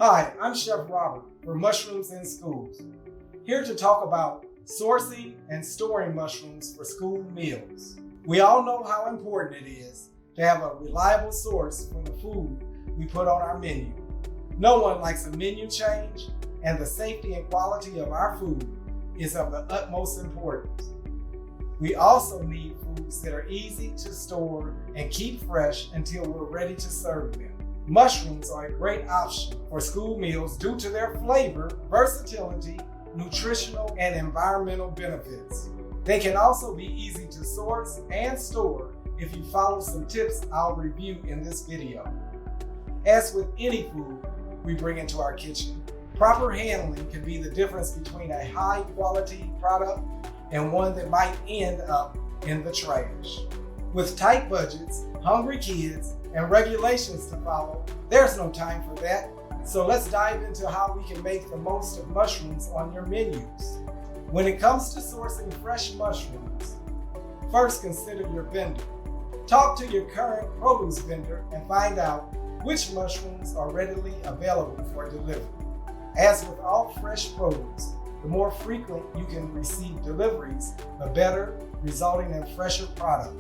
Hi, I'm Chef Robert for Mushrooms in Schools, here to talk about sourcing and storing mushrooms for school meals. We all know how important it is to have a reliable source for the food we put on our menu. No one likes a menu change, and the safety and quality of our food is of the utmost importance. We also need foods that are easy to store and keep fresh until we're ready to serve them. Mushrooms are a great option for school meals due to their flavor, versatility, nutritional, and environmental benefits. They can also be easy to source and store if you follow some tips I'll review in this video. As with any food we bring into our kitchen, proper handling can be the difference between a high-quality product and one that might end up in the trash. With tight budgets, hungry kids, and regulations to follow, there's no time for that. So let's dive into how we can make the most of mushrooms on your menus. When it comes to sourcing fresh mushrooms, first consider your vendor. Talk to your current produce vendor and find out which mushrooms are readily available for delivery. As with all fresh produce, the more frequent you can receive deliveries, the better, resulting in fresher product.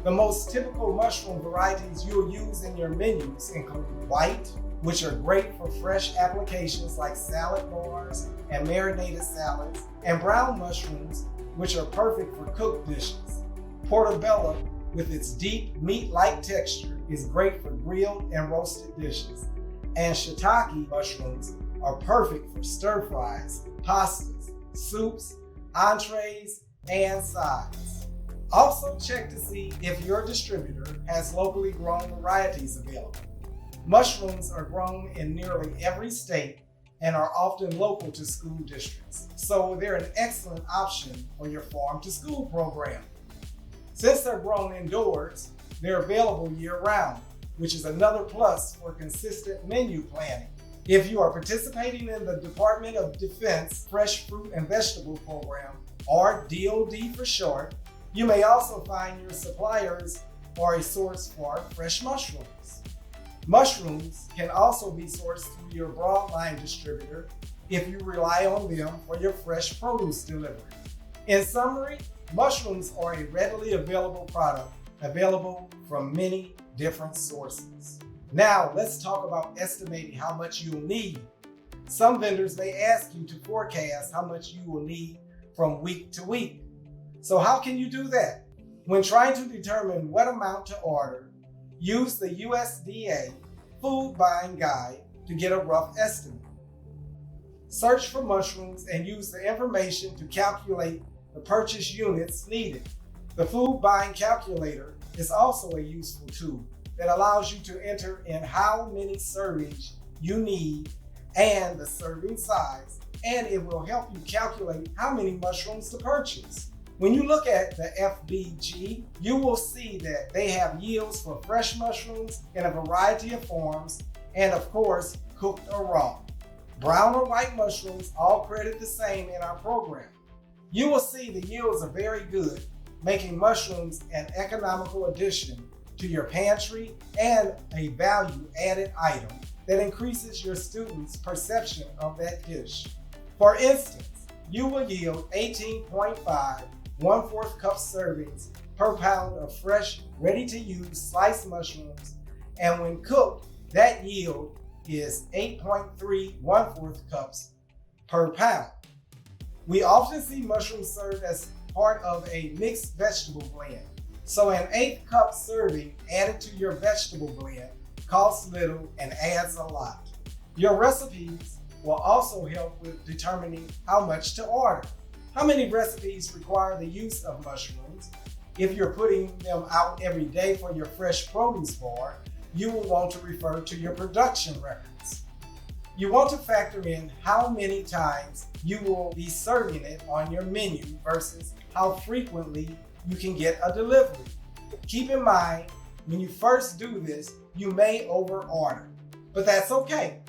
The most typical mushroom varieties you'll use in your menus include white, which are great for fresh applications like salad bars and marinated salads, and brown mushrooms, which are perfect for cooked dishes. Portobello, with its deep meat-like texture, is great for grilled and roasted dishes. And shiitake mushrooms are perfect for stir fries, pastas, soups, entrees, and sides. Also check to see if your distributor has locally grown varieties available. Mushrooms are grown in nearly every state and are often local to school districts, so they're an excellent option for your farm-to-school program. Since they're grown indoors, they're available year-round, which is another plus for consistent menu planning. If you are participating in the Department of Defense Fresh Fruit and Vegetable Program, or DoD for short, you may also find your suppliers are a source for fresh mushrooms. Mushrooms can also be sourced through your broadline distributor if you rely on them for your fresh produce delivery. In summary, mushrooms are a readily available product available from many different sources. Now, let's talk about estimating how much you'll need. Some vendors may ask you to forecast how much you will need from week to week. So how can you do that? When trying to determine what amount to order, use the USDA Food Buying Guide to get a rough estimate. Search for mushrooms and use the information to calculate the purchase units needed. The Food Buying Calculator is also a useful tool that allows you to enter in how many servings you need and the serving size, and it will help you calculate how many mushrooms to purchase. When you look at the FBG, you will see that they have yields for fresh mushrooms in a variety of forms, and of course, cooked or raw. Brown or white mushrooms all credit the same in our program. You will see the yields are very good, making mushrooms an economical addition to your pantry and a value-added item that increases your students' perception of that dish. For instance, you will yield 18.5 1/4 cup servings per pound of fresh, ready-to-use sliced mushrooms, and when cooked, that yield is 8.3 1/4 cups per pound. We often see mushrooms served as part of a mixed vegetable blend, so an 1/8 cup serving added to your vegetable blend costs little and adds a lot. Your recipes will also help with determining how much to order. How many recipes require the use of mushrooms? If you're putting them out every day for your fresh produce bar, you will want to refer to your production records. You want to factor in how many times you will be serving it on your menu versus how frequently you can get a delivery. Keep in mind, when you first do this, you may overorder, but that's okay.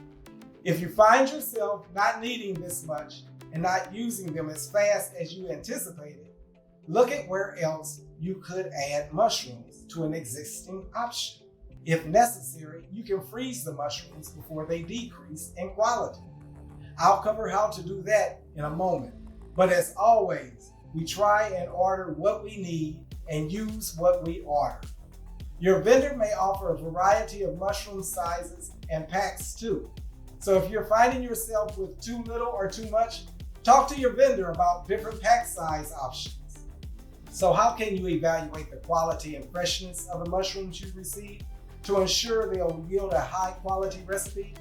If you find yourself not needing this much and not using them as fast as you anticipated, look at where else you could add mushrooms to an existing option. If necessary, you can freeze the mushrooms before they decrease in quality. I'll cover how to do that in a moment. But as always, we try and order what we need and use what we order. Your vendor may offer a variety of mushroom sizes and packs too. So if you're finding yourself with too little or too much, talk to your vendor about different pack size options. So how can you evaluate the quality and freshness of the mushrooms you receive to ensure they'll yield a high quality recipe?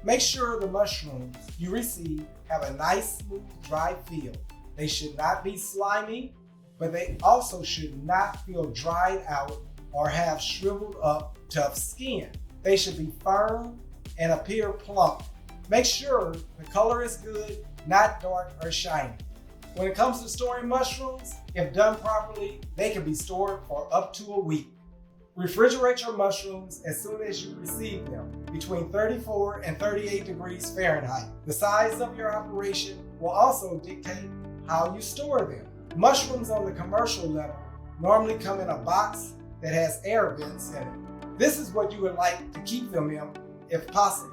Make sure the mushrooms you receive have a nice, smooth, dry feel. They should not be slimy, but they also should not feel dried out or have shriveled up, tough skin. They should be firm and appear plump. Make sure the color is good, not dark or shiny. When it comes to storing mushrooms, if done properly, they can be stored for up to a week. Refrigerate your mushrooms as soon as you receive them, between 34 and 38 degrees Fahrenheit. The size of your operation will also dictate how you store them. Mushrooms on the commercial level normally come in a box that has air vents in it. This is what you would like to keep them in if possible.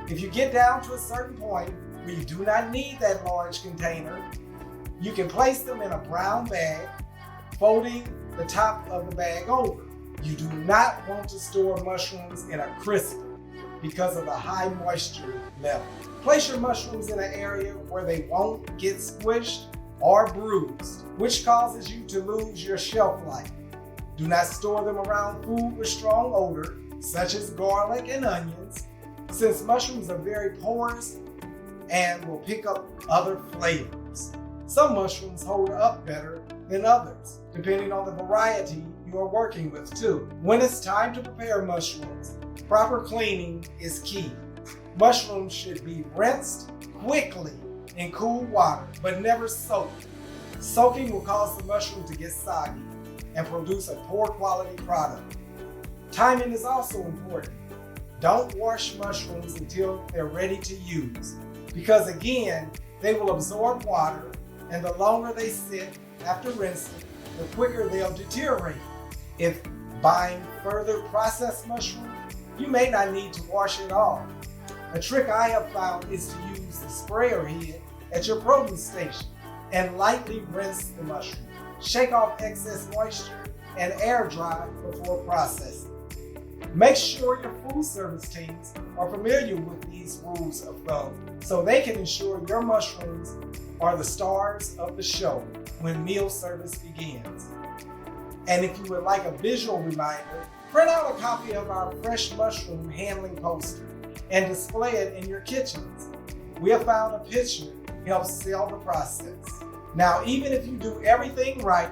If you get down to a certain point where you do not need that large container, you can place them in a brown bag, folding the top of the bag over. You do not want to store mushrooms in a crisper because of the high moisture level. Place your mushrooms in an area where they won't get squished or bruised, which causes you to lose your shelf life. Do not store them around food with strong odor, such as garlic and onions, since mushrooms are very porous and will pick up other flavors. Some mushrooms hold up better than others, depending on the variety you are working with too. When it's time to prepare mushrooms, proper cleaning is key. Mushrooms should be rinsed quickly in cool water, but never soaked. Soaking will cause the mushroom to get soggy and produce a poor quality product. Timing is also important. Don't wash mushrooms until they're ready to use, because again, they will absorb water, and the longer they sit after rinsing, the quicker they'll deteriorate. If buying further processed mushrooms, you may not need to wash at all. A trick I have found is to use the sprayer head at your produce station and lightly rinse the mushroom. Shake off excess moisture and air dry before processing. Make sure your food service teams are familiar with these rules of thumb so they can ensure your mushrooms are the stars of the show when meal service begins. And if you would like a visual reminder, print out a copy of our fresh mushroom handling poster and display it in your kitchens. We have found a picture helps sell the process. Now, even if you do everything right,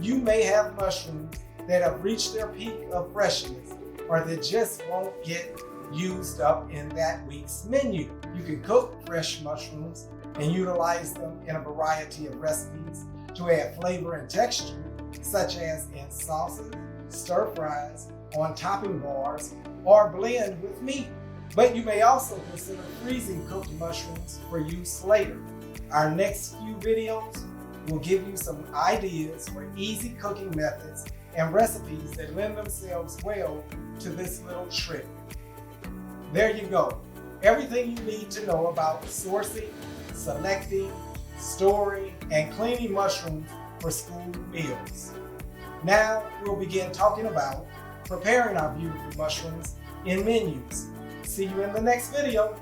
you may have mushrooms that have reached their peak of freshness or that just won't get used up in that week's menu. You can cook fresh mushrooms and utilize them in a variety of recipes to add flavor and texture, such as in sauces, stir fries, on topping bars, or blend with meat. But you may also consider freezing cooked mushrooms for use later. Our next few videos will give you some ideas for easy cooking methods and recipes that lend themselves well to this little trick. There you go. Everything you need to know about sourcing, selecting, storing, and cleaning mushrooms for school meals. Now we'll begin talking about preparing our beautiful mushrooms in menus. See you in the next video.